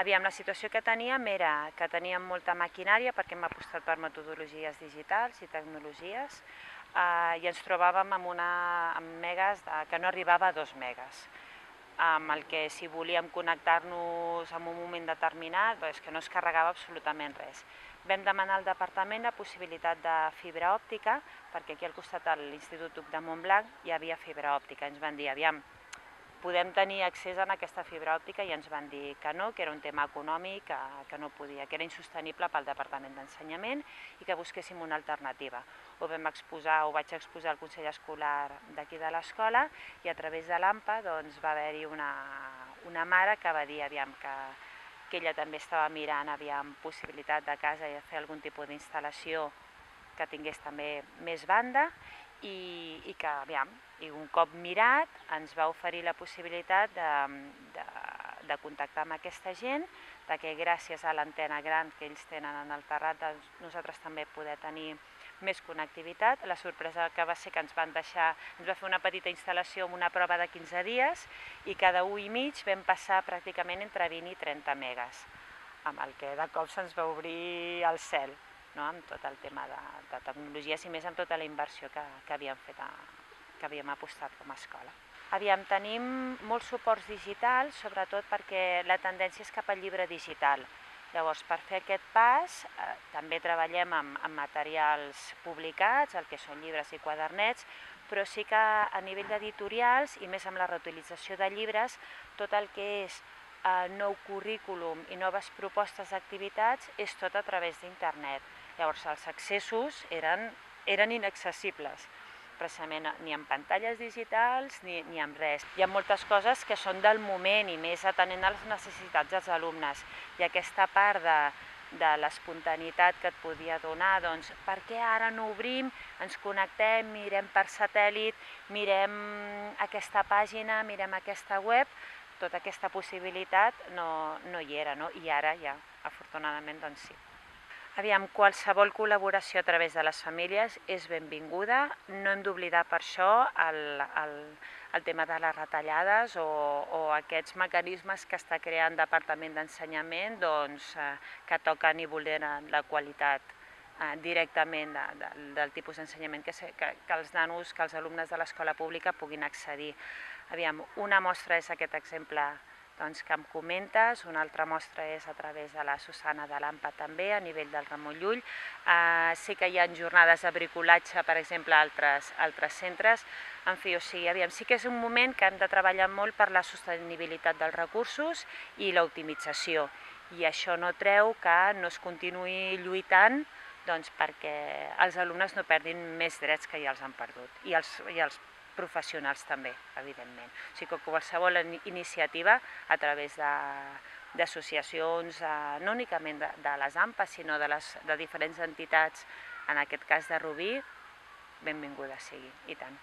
Aviam, la situació que teníem era que teníem molta maquinària perquè hem apostat per metodologies digitals i tecnologies i ens trobàvem amb megas que no arribava a 2 megas, amb el que si volíem connectar-nos en un moment determinat és que no es carregava absolutament res. Vam demanar al departament la possibilitat de fibra òptica perquè aquí al costat de l'Institut Duc de Montblanc hi havia fibra òptica. Ens van dir, aviam, podem tenir accés a aquesta fibra òptica i ens van dir que no, que era un tema econòmic, que no podia, que era insostenible pel Departament d'Ensenyament i que busquéssim una alternativa. Ho vaig exposar al Consell Escolar d'aquí de l'escola i a través de l'AMPA va haver-hi una mare que va dir aviam, que ella també estava mirant possibilitat de casa i de fer algun tipus d'instal·lació que tingués també més banda i que, i un cop mirat, ens va oferir la possibilitat de contactar amb aquesta gent, que gràcies a l'antena gran que ells tenen en el terrat nosaltres també poder tenir més connectivitat. La sorpresa que va ser que ens va fer una petita instal·lació amb una prova de 15 dies i cada 1 i mig vam passar pràcticament entre 20 i 30 megas, amb el que de cop se'ns va obrir el cel, amb tot el tema de tecnologies i més amb tota la inversió que havíem fet, que havíem apostat com a escola. Tenim molts suports digitals, sobretot perquè la tendència és cap al llibre digital. Llavors, per fer aquest pas, també treballem amb materials publicats, el que són llibres i quadernets, però sí que a nivell d'editorials i més amb la reutilització de llibres, tot el que és nou currículum i noves propostes d'activitats és tot a través d'internet. Llavors els accessos eren inaccessibles, precisament ni amb pantalles digitals ni amb res. Hi ha moltes coses que són del moment i més atenent a les necessitats dels alumnes i aquesta part de l'espontaneïtat que et podia donar, doncs per què ara no obrim, ens connectem, mirem per satèl·lit, mirem aquesta pàgina, mirem aquesta web, tota aquesta possibilitat no hi era, i ara ja, afortunadament, doncs sí. Qualsevol col·laboració a través de les famílies és benvinguda, no hem d'oblidar per això el tema de les retallades o aquests mecanismes que està creant el Departament d'Ensenyament que toquen i vulneren la qualitat directament del tipus d'ensenyament que els nanos, que els alumnes de l'escola pública puguin accedir. Una mostra és aquest exemple que em comentes, una altra mostra és a través de la Susana de l'AMPA també, a nivell del Ramon Llull. Sí que hi ha jornades de bricolatge, per exemple, a altres centres. En fi, sí que és un moment que hem de treballar molt per la sostenibilitat dels recursos i l'optimització. I això no treu que no es continuï lluitant perquè els alumnes no perdin més drets que ja els han perdut. I els professionals també, evidentment. O sigui que qualsevol iniciativa a través d'associacions, no únicament de les AMPA, sinó de diferents entitats, en aquest cas de Rubí, benvinguda sigui, i tant.